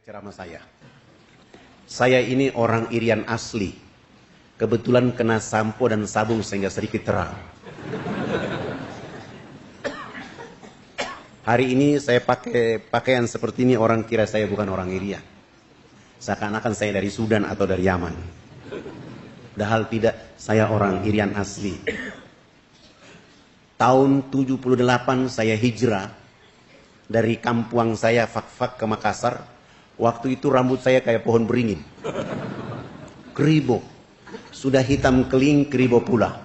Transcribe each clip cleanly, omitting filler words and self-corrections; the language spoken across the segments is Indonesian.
ceramah saya. Saya ini orang Irian asli. Kebetulan kena sampo dan sabun sehingga sedikit terang. Hari ini saya pakai pakaian seperti ini, orang kira saya bukan orang Irian. Seakan-akan saya dari Sudan atau dari Yaman. Padahal tidak, saya orang Irian asli. Tahun 78 saya hijrah dari kampung saya Fak-Fak ke Makassar. Waktu itu rambut saya kayak pohon beringin. Keribo. Sudah hitam keling, keribo pula.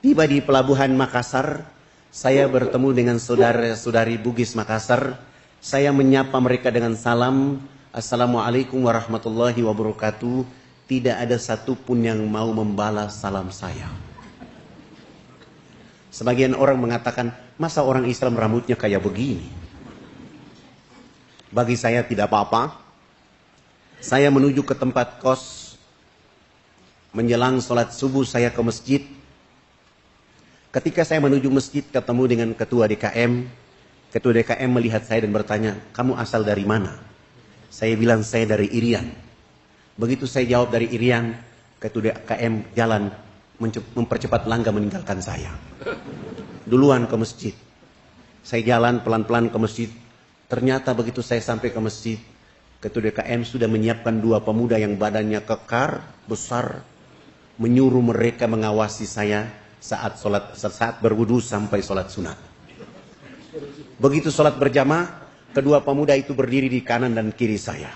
Tiba di pelabuhan Makassar, saya bertemu dengan saudara-saudari Bugis Makassar. Saya menyapa mereka dengan salam. Assalamualaikum warahmatullahi wabarakatuh. Tidak ada satupun yang mau membalas salam saya. Sebagian orang mengatakan, masa orang Islam rambutnya kayak begini? Bagi saya tidak apa-apa. Saya menuju ke tempat kos. Menjelang sholat subuh saya ke masjid. Ketika saya menuju masjid ketemu dengan ketua DKM. Ketua DKM melihat saya dan bertanya, kamu asal dari mana? Saya bilang saya dari Irian. Begitu saya jawab dari Irian, ketua DKM jalan mempercepat langkah meninggalkan saya. Duluan ke masjid. Saya jalan pelan-pelan ke masjid. Ternyata begitu saya sampai ke masjid, ketua DKM sudah menyiapkan dua pemuda yang badannya kekar, besar, menyuruh mereka mengawasi saya saat berwudu sampai sholat sunat. Begitu sholat berjamaah, kedua pemuda itu berdiri di kanan dan kiri saya.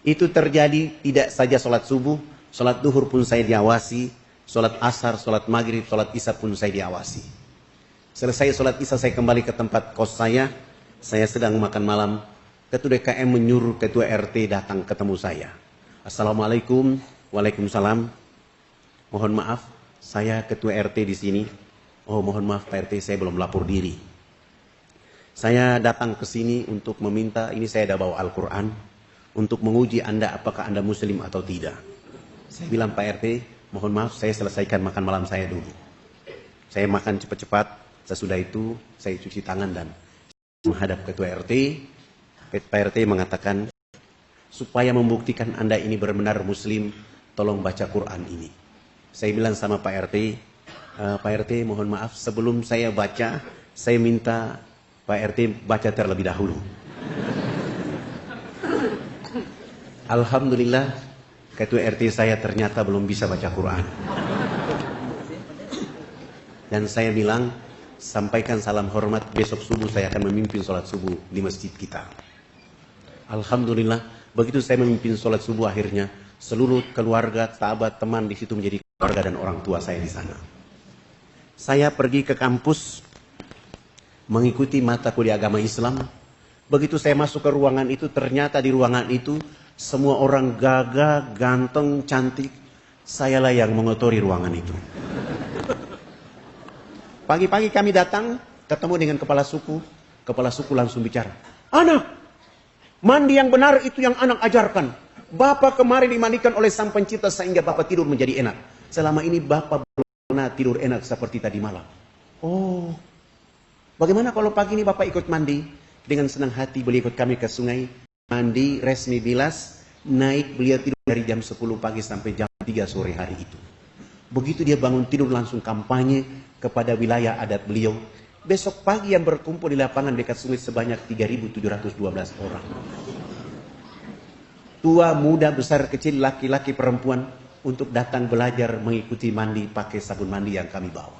Itu terjadi tidak saja sholat subuh, sholat duhur pun saya diawasi, sholat asar, sholat maghrib, sholat isya pun saya diawasi. Selesai sholat isya saya kembali ke tempat kos saya sedang makan malam. Ketua DKM menyuruh ketua RT datang ketemu saya. Assalamualaikum. Waalaikumsalam. Mohon maaf, saya ketua RT di sini. Oh, mohon maaf Pak RT, saya belum lapor diri. Saya datang ke sini untuk meminta, ini saya dah bawa Al-Quran, untuk menguji Anda apakah Anda Muslim atau tidak. Saya bilang Pak RT, mohon maaf saya selesaikan makan malam saya dulu. Saya makan cepat-cepat, sesudah itu saya cuci tangan dan menghadap ketua RT. Pak RT mengatakan, supaya membuktikan Anda ini benar-benar Muslim, tolong baca Quran ini. Saya bilang sama Pak RT, Pak RT mohon maaf sebelum saya baca, saya minta Pak RT baca terlebih dahulu. Alhamdulillah, ketua RT saya ternyata belum bisa baca Quran. Dan saya bilang, sampaikan salam hormat, besok subuh saya akan memimpin sholat subuh di masjid kita. Alhamdulillah, begitu saya memimpin sholat subuh akhirnya, seluruh keluarga, sahabat, teman di situ menjadi keluarga dan orang tua saya di sana. Saya pergi ke kampus mengikuti mata kuliah agama Islam. Begitu saya masuk ke ruangan itu, ternyata di ruangan itu semua orang gagah, ganteng, cantik. Sayalah yang mengotori ruangan itu. Pagi-pagi kami datang, ketemu dengan kepala suku. Kepala suku langsung bicara. Anak, mandi yang benar itu yang anak ajarkan. Bapak kemarin dimandikan oleh Sang Pencipta sehingga Bapak tidur menjadi enak. Selama ini Bapak belum pernah tidur enak seperti tadi malam. Oh, bagaimana kalau pagi ini Bapak ikut mandi? Dengan senang hati beliau ikut kami ke sungai. Mandi, resmi bilas, naik beliau tidur dari jam 10 pagi sampai jam 3 sore hari itu. Begitu dia bangun tidur langsung kampanye kepada wilayah adat beliau. Besok pagi yang berkumpul di lapangan dekat sungai sebanyak 3.712 orang. Tua, muda, besar, kecil, laki-laki, perempuan untuk datang belajar mengikuti mandi pakai sabun mandi yang kami bawa.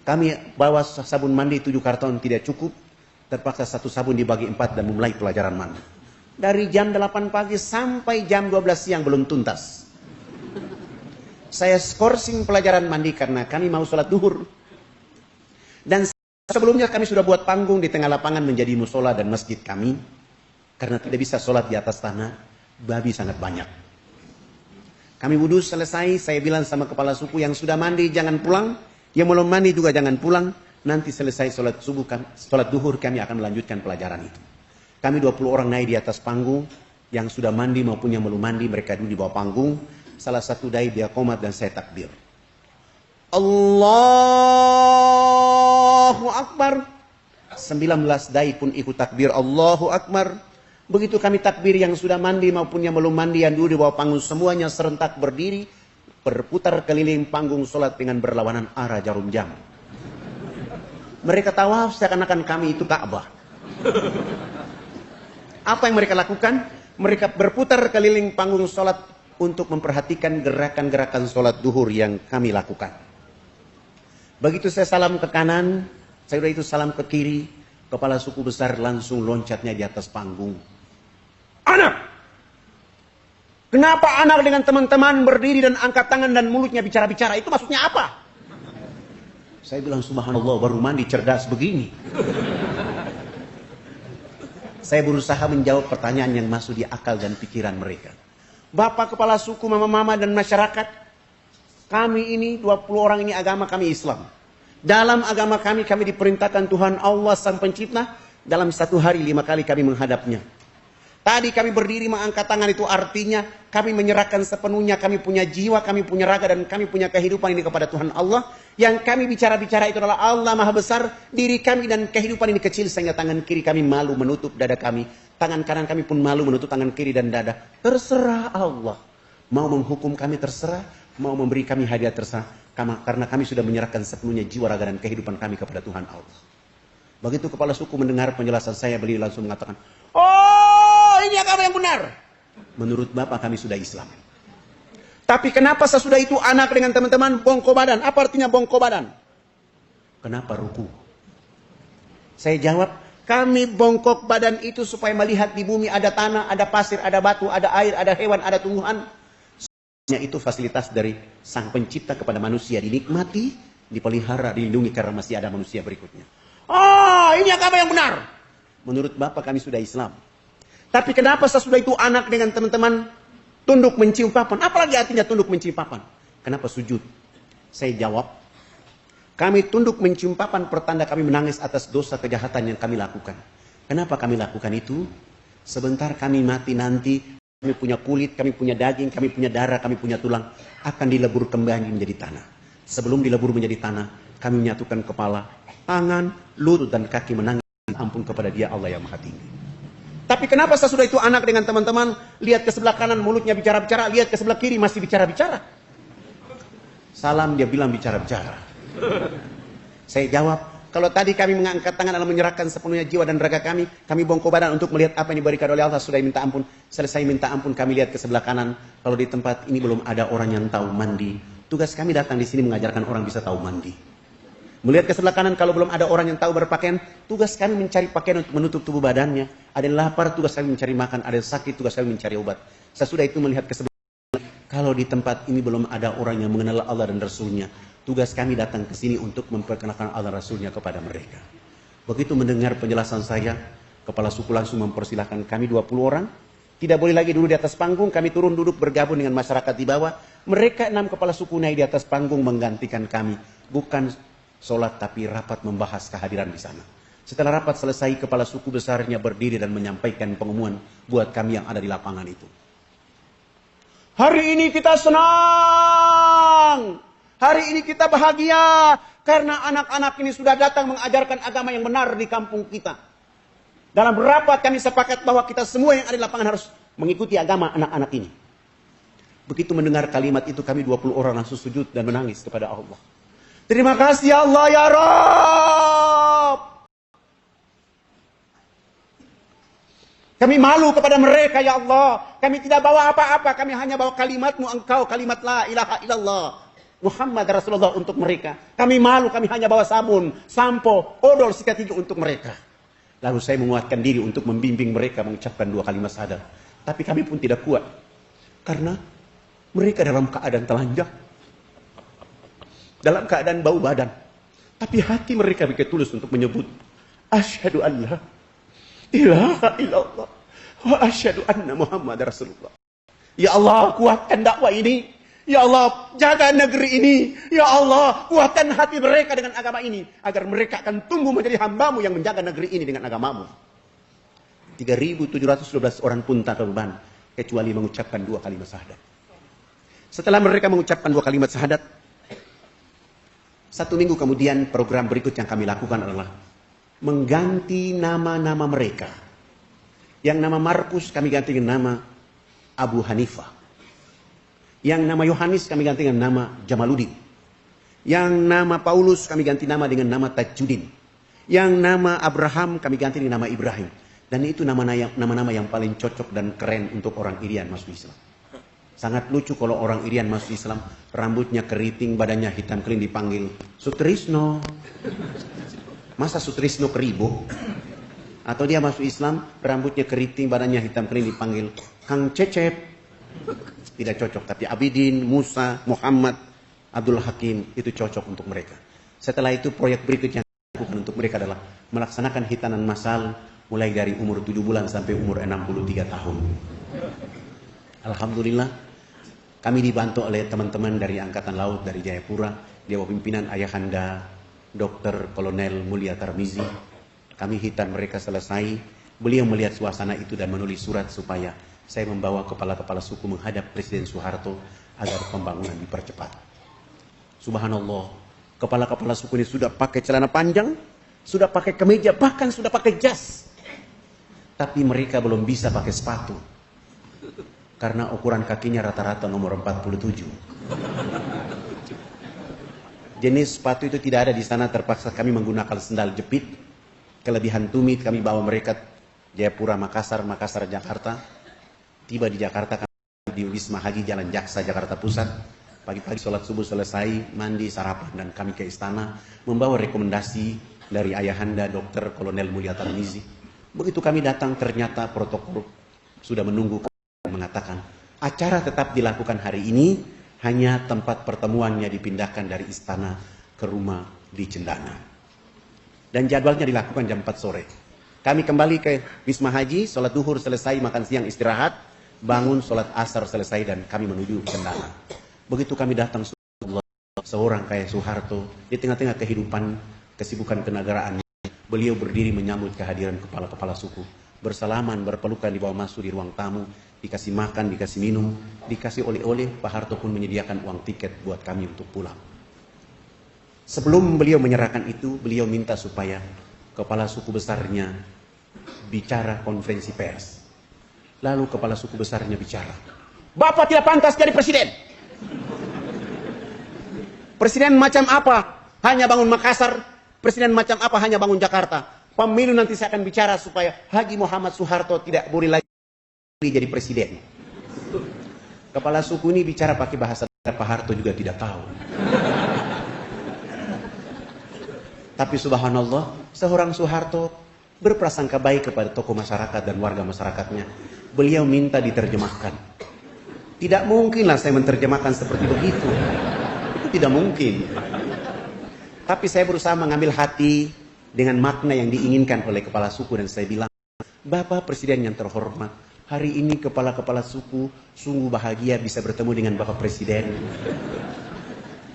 Kami bawa sabun mandi 7 karton tidak cukup. Terpaksa satu sabun dibagi 4 dan memulai pelajaran mandi. Dari jam 8 pagi sampai jam 12 siang belum tuntas. Saya skorsing pelajaran mandi karena kami mau sholat duhur. Dan sebelumnya kami sudah buat panggung di tengah lapangan menjadi musola dan masjid kami. Karena tidak bisa sholat di atas tanah, babi sangat banyak. Kami wudhu selesai, saya bilang sama kepala suku yang sudah mandi jangan pulang. Yang belum mandi juga jangan pulang. Nanti selesai sholat subuh, sholat duhur kami akan melanjutkan pelajaran itu. Kami 20 orang naik di atas panggung. Yang sudah mandi maupun yang belum mandi mereka dulu di bawah panggung. Salah satu dai dia qomat dan saya takbir. Allahu Akbar. 19 dai pun ikut takbir Allahu Akbar. Begitu kami takbir, yang sudah mandi maupun yang belum mandi, yang duduk di bawah panggung, semuanya serentak berdiri, berputar keliling panggung sholat dengan berlawanan arah jarum jam. Mereka tawaf seakan-akan kami itu Ka'bah. Apa yang mereka lakukan? Mereka berputar keliling panggung sholat untuk memperhatikan gerakan-gerakan sholat duhur yang kami lakukan. Begitu saya salam ke kanan, saya udah itu salam ke kiri, kepala suku besar langsung loncatnya di atas panggung. Anak! Kenapa anak dengan teman-teman berdiri dan angkat tangan dan mulutnya bicara-bicara? Itu maksudnya apa? Saya bilang, subhanallah, baru mandi cerdas begini. Saya berusaha menjawab pertanyaan yang masuk di akal dan pikiran mereka. Bapak kepala suku, mama-mama dan masyarakat, kami ini 20 orang ini agama kami Islam. Dalam agama kami diperintahkan Tuhan Allah Sang Pencipta dalam satu hari 5 kali kami menghadapnya. Tadi kami berdiri mengangkat tangan, itu artinya kami menyerahkan sepenuhnya, kami punya jiwa, kami punya raga, dan kami punya kehidupan ini kepada Tuhan Allah. Yang kami bicara-bicara itu adalah Allah Maha Besar, diri kami dan kehidupan ini kecil, sehingga tangan kiri kami malu menutup dada kami. Tangan kanan kami pun malu menutup tangan kiri dan dada. Terserah Allah. Mau menghukum kami terserah, mau memberi kami hadiah terserah. Karena kami sudah menyerahkan sepenuhnya jiwa, raga, dan kehidupan kami kepada Tuhan Allah. Begitu kepala suku mendengar penjelasan saya, beliau langsung mengatakan, oh, ini agama yang benar. Menurut Bapak kami sudah Islam. Tapi kenapa sesudah itu anak dengan teman-teman bongkok badan? Apa artinya bongkok badan? Kenapa ruku? Saya jawab, kami bongkok badan itu supaya melihat di bumi ada tanah, ada pasir, ada batu, ada air, ada hewan, ada tumbuhan. Semuanya itu fasilitas dari Sang Pencipta kepada manusia, dinikmati, dipelihara, dilindungi karena masih ada manusia berikutnya. Oh, ini agama yang benar. Menurut Bapak kami sudah Islam. Tapi kenapa sesudah itu anak dengan teman-teman tunduk mencium papan? Apalagi artinya tunduk mencium papan? Kenapa sujud? Saya jawab, kami tunduk mencium papan pertanda kami menangis atas dosa kejahatan yang kami lakukan. Kenapa kami lakukan itu? Sebentar kami mati nanti, kami punya kulit, kami punya daging, kami punya darah, kami punya tulang, akan dilebur kembali menjadi tanah. Sebelum dilebur menjadi tanah, kami menyatukan kepala, tangan, lutut, dan kaki menangis ampun kepada Dia Allah yang Maha Tinggi. Tapi kenapa sesudah itu anak dengan teman-teman lihat ke sebelah kanan mulutnya bicara-bicara, lihat ke sebelah kiri masih bicara-bicara? Salam dia bilang bicara-bicara. Saya jawab, kalau tadi kami mengangkat tangan dalam menyerahkan sepenuhnya jiwa dan raga kami bongkok badan untuk melihat apa yang diberikan oleh Allah, sudah minta ampun. Selesai minta ampun kami lihat ke sebelah kanan, kalau di tempat ini belum ada orang yang tahu mandi. Tugas kami datang di sini mengajarkan orang bisa tahu mandi. Melihat ke sebelah kanan, kalau belum ada orang yang tahu berpakaian, tugas kami mencari pakaian untuk menutup tubuh badannya. Ada yang lapar, tugas kami mencari makan. Ada yang sakit, tugas kami mencari obat. Sesudah itu melihat ke sebelah kanan, kalau di tempat ini belum ada orang yang mengenal Allah dan Rasulnya, tugas kami datang ke sini untuk memperkenalkan Allah dan Rasulnya kepada mereka. Begitu mendengar penjelasan saya, kepala suku langsung mempersilahkan kami 20 orang. Tidak boleh lagi duduk di atas panggung, kami turun duduk bergabung dengan masyarakat di bawah. Mereka 6 kepala suku naik di atas panggung menggantikan kami. Bukan sholat tapi rapat membahas kehadiran di sana. Setelah rapat selesai, kepala suku besarnya berdiri dan menyampaikan pengumuman buat kami yang ada di lapangan itu. Hari ini kita senang. Hari ini kita bahagia. Karena anak-anak ini sudah datang mengajarkan agama yang benar di kampung kita. Dalam rapat kami sepakat bahwa kita semua yang ada di lapangan harus mengikuti agama anak-anak ini. Begitu mendengar kalimat itu, kami 20 orang langsung sujud dan menangis kepada Allah. Terima kasih ya Allah ya Rabb. Kami malu kepada mereka ya Allah. Kami tidak bawa apa-apa. Kami hanya bawa kalimat-Mu Engkau, kalimat la ilaha illallah Muhammad Rasulullah untuk mereka. Kami malu, kami hanya bawa sabun, sampo, odol, sikat gigi untuk mereka. Lalu saya menguatkan diri untuk membimbing mereka mengucapkan 2 kalimat syahadat. Tapi kami pun tidak kuat. Karena mereka dalam keadaan telanjang. Dalam keadaan bau badan. Tapi hati mereka begitu tulus untuk menyebut asyhadu an la ilaha illallah wa asyhadu anna Muhammad Rasulullah. Ya Allah, kuatkan dakwah ini. Ya Allah, jaga negeri ini. Ya Allah, kuatkan hati mereka dengan agama ini. Agar mereka akan tumbuh menjadi hamba-Mu yang menjaga negeri ini dengan agama-Mu. 3.712 orang pun tak korban kecuali mengucapkan 2 kalimat syahadat. Setelah mereka mengucapkan 2 kalimat syahadat, 1 minggu kemudian program berikut yang kami lakukan adalah mengganti nama-nama mereka. Yang nama Markus kami ganti dengan nama Abu Hanifah. Yang nama Yohanes kami ganti dengan nama Jamaluddin. Yang nama Paulus kami ganti nama dengan nama Tajuddin. Yang nama Abraham kami ganti dengan nama Ibrahim. Dan itu nama-nama yang paling cocok dan keren untuk orang Irian masuk Islam. Sangat lucu kalau orang Irian masuk Islam, rambutnya keriting, badannya hitam kering dipanggil Sutrisno. Masa Sutrisno Keribo? Atau dia masuk Islam, rambutnya keriting, badannya hitam kering dipanggil Kang Cecep. Tidak cocok, tapi Abidin, Musa, Muhammad, Abdul Hakim, itu cocok untuk mereka. Setelah itu proyek berikutnya untuk mereka adalah melaksanakan hitanan massal mulai dari umur 7 bulan sampai umur 63 tahun. Alhamdulillah, kami dibantu oleh teman-teman dari Angkatan Laut, dari Jayapura, di bawah pimpinan Ayahanda Dr. Kolonel Mulia Tarmizi. Kami hitan mereka selesai. Beliau melihat suasana itu dan menulis surat supaya saya membawa kepala-kepala suku menghadap Presiden Soeharto agar pembangunan dipercepat. Subhanallah, kepala-kepala suku ini sudah pakai celana panjang, sudah pakai kemeja, bahkan sudah pakai jas. Tapi mereka belum bisa pakai sepatu. Karena ukuran kakinya rata-rata nomor 47. Jenis sepatu itu tidak ada di sana, terpaksa kami menggunakan sendal jepit. Kelebihan tumit kami bawa mereka Jayapura, Makassar, Makassar, Jakarta. Tiba di Jakarta kami di Wisma Haji Jalan Jaksa, Jakarta Pusat. Pagi-pagi sholat subuh selesai, mandi, sarapan, dan kami ke istana membawa rekomendasi dari Ayahanda Dr. Kolonel Mulia Tarmizi. Begitu kami datang, ternyata protokol sudah menunggu, mengatakan acara tetap dilakukan hari ini, hanya tempat pertemuannya dipindahkan dari istana ke rumah di Cendana. Dan jadwalnya dilakukan jam 4 sore. Kami kembali ke Wisma Haji, sholat duhur selesai, makan siang istirahat, bangun, sholat asar selesai, dan kami menuju Cendana. Begitu kami datang, seorang kayak Soeharto, di tengah-tengah kehidupan, kesibukan kenegaraan, beliau berdiri menyambut kehadiran kepala-kepala suku. Bersalaman, berpelukan di bawah masuk di ruang tamu, dikasih makan, dikasih minum, dikasih oleh-oleh. Pak Harto pun menyediakan uang tiket buat kami untuk pulang. Sebelum beliau menyerahkan itu, beliau minta supaya kepala suku besarnya bicara konferensi pers. Lalu kepala suku besarnya bicara, "Bapak tidak pantas jadi presiden. Presiden macam apa? Hanya bangun Makassar. Presiden macam apa? Hanya bangun Jakarta. Pemilu nanti saya akan bicara supaya Haji Muhammad Soeharto tidak boleh lagi jadi presiden." Kepala suku ini bicara pakai bahasa Pak Harto juga tidak tahu. Tapi subhanallah, seorang Soeharto berprasangka baik kepada tokoh masyarakat dan warga masyarakatnya. Beliau minta diterjemahkan. Tidak mungkinlah saya menerjemahkan seperti begitu. Itu tidak mungkin. Tapi saya berusaha mengambil hati dengan makna yang diinginkan oleh kepala suku, dan saya bilang, "Bapak Presiden yang terhormat, hari ini kepala-kepala suku sungguh bahagia bisa bertemu dengan Bapak Presiden."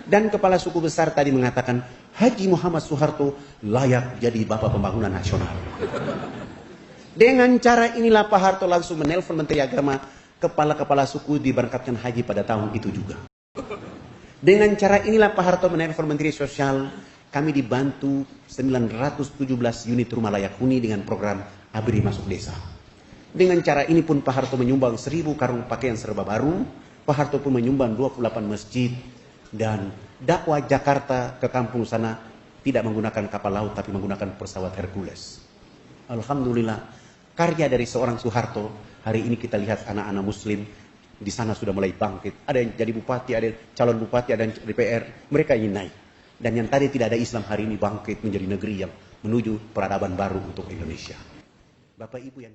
Dan kepala suku besar tadi mengatakan, Haji Muhammad Soeharto layak jadi Bapak Pembangunan Nasional. Dengan cara inilah Pak Harto langsung menelpon Menteri Agama, kepala-kepala suku diberangkatkan haji pada tahun itu juga. Dengan cara inilah Pak Harto menelpon Menteri Sosial, kami dibantu 917 unit rumah layak huni dengan program ABRI Masuk Desa. Dengan cara ini pun Pak Harto menyumbang 1000 karung pakaian serba baru, Pak Harto pun menyumbang 28 masjid, dan dakwah Jakarta ke kampung sana tidak menggunakan kapal laut tapi menggunakan pesawat Hercules. Alhamdulillah, karya dari seorang Soeharto. Hari ini kita lihat anak-anak muslim di sana sudah mulai bangkit. Ada yang jadi bupati, ada yang calon bupati, ada yang DPR. Mereka ingin naik. Dan yang tadi tidak ada Islam hari ini bangkit menjadi negeri yang menuju peradaban baru untuk Indonesia. Bapak Ibu yang